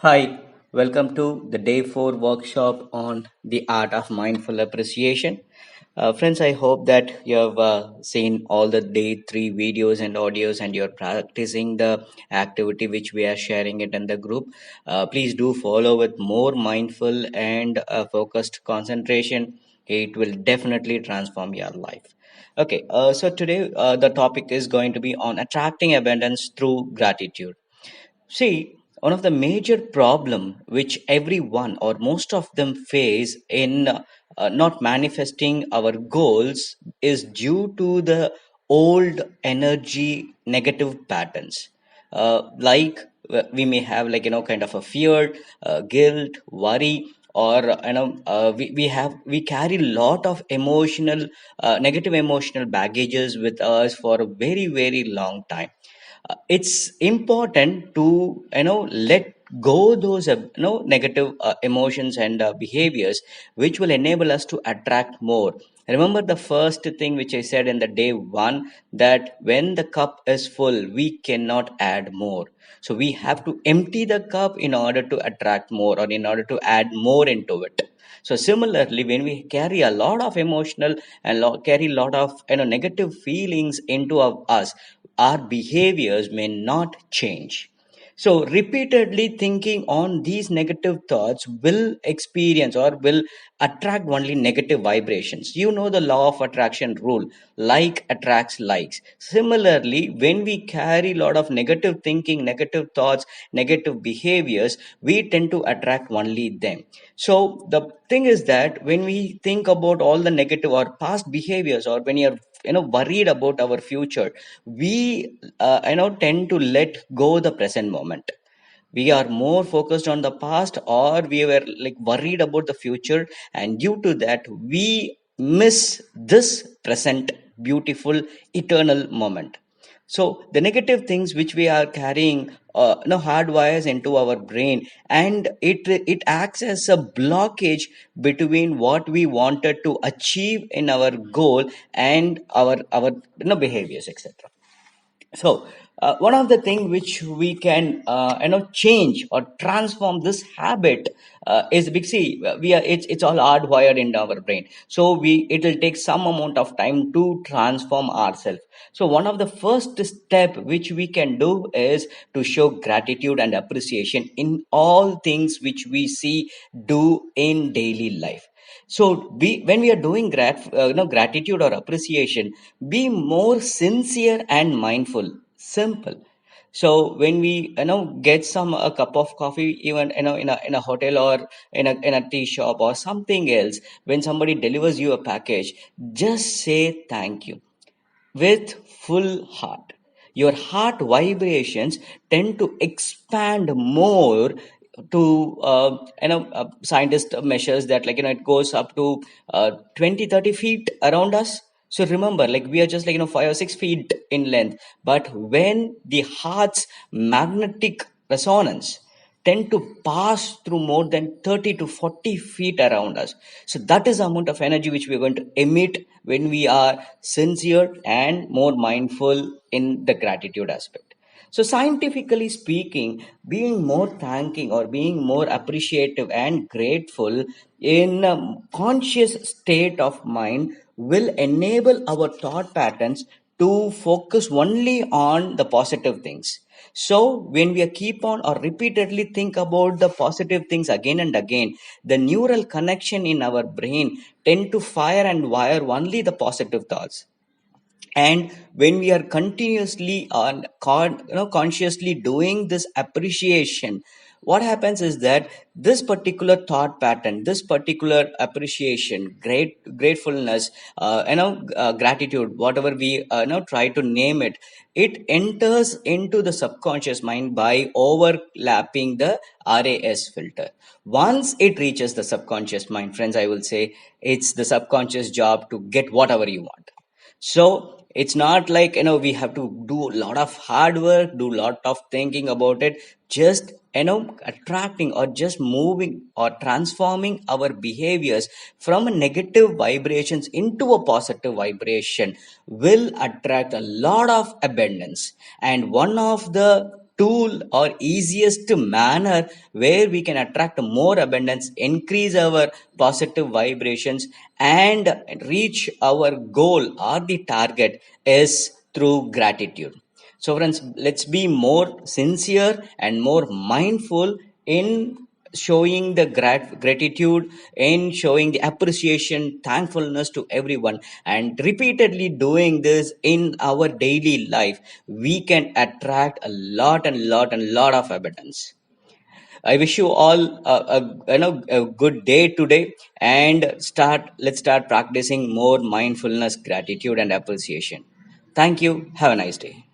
Hi, welcome to the day 4 workshop on the art of mindful appreciation. Friends, I hope that you have seen all the day 3 videos and audios and you're practicing the activity which we are sharing it in the group. Please do follow with more mindful and focused concentration. It will definitely transform your life. Okay, so today the topic is going to be on attracting abundance through gratitude. See, one of the major problem which everyone or most of them face in not manifesting our goals is due to the old energy negative patterns. We may have kind of a fear, guilt, worry, or we carry a lot of emotional negative emotional baggages with us for a very long time. It's important to let go those negative emotions and behaviors which will enable us to attract more. Remember the first thing which I said in the day one, that when the cup is full we cannot add more. So we have to empty the cup in order to attract more, or in order to add more into it. So similarly, when we carry a lot of emotional and carry a lot of negative feelings into us, our behaviors may not change. So repeatedly thinking on these negative thoughts will experience or will attract only negative vibrations. You know the law of attraction rule: like attracts likes. Similarly, when we carry a lot of negative thinking, negative thoughts, negative behaviors, we tend to attract only them. So the thing is that when we think about all the negative or past behaviors, or when you're worried about our future, we tend to let go the present moment. We are more focused on the past, or we were like worried about the future, and due to that we miss this present beautiful eternal moment. So the negative things which we are carrying hardwires into our brain, and it acts as a blockage between what we wanted to achieve in our goal and our behaviors, etc. So one of the thing which we can change or transform this habit is big. See, we are it's all hardwired in our brain, so we it will take some amount of time to transform ourselves. So one of the first step which we can do is to show gratitude and appreciation in all things which we see do in daily life. So when we are doing gratitude or appreciation, be more sincere and mindful. Simple. So when we get some a cup of coffee, even in a hotel, or in a tea shop or something else, when somebody delivers you a package, just say thank you with full heart. Your heart vibrations tend to expand more to scientist measures that it goes up to 20-30 feet around us. So remember, like, we are just 5 or 6 feet in length, but when the heart's magnetic resonance tend to pass through more than 30 to 40 feet around us. So that is the amount of energy which we are going to emit when we are sincere and more mindful in the gratitude aspect. So scientifically speaking, being more thanking or being more appreciative and grateful in a conscious state of mind will enable our thought patterns to focus only on the positive things. So when we keep on or repeatedly think about the positive things again and again, the neural connection in our brain tend to fire and wire only the positive thoughts. And when we are continuously on consciously doing this appreciation, what happens is that this particular thought pattern, this particular appreciation, gratefulness, gratitude, whatever we try to name it, it enters into the subconscious mind by overlapping the RAS filter. Once it reaches the subconscious mind, friends, I will say it's the subconscious job to get whatever you want. So it's not like we have to do a lot of hard work, do a lot of thinking about it. Just attracting or just moving or transforming our behaviors from a negative vibrations into a positive vibration will attract a lot of abundance. And one of the tool or easiest manner where we can attract more abundance, increase our positive vibrations, and reach our goal or the target is through gratitude. So, friends, let's be more sincere and more mindful in showing the gratitude, in showing the appreciation, thankfulness to everyone, and repeatedly doing this in our daily life, we can attract a lot and lot of abundance. I wish you all a good day today, and let's start practicing more mindfulness, gratitude, and appreciation. Thank you. Have a nice day.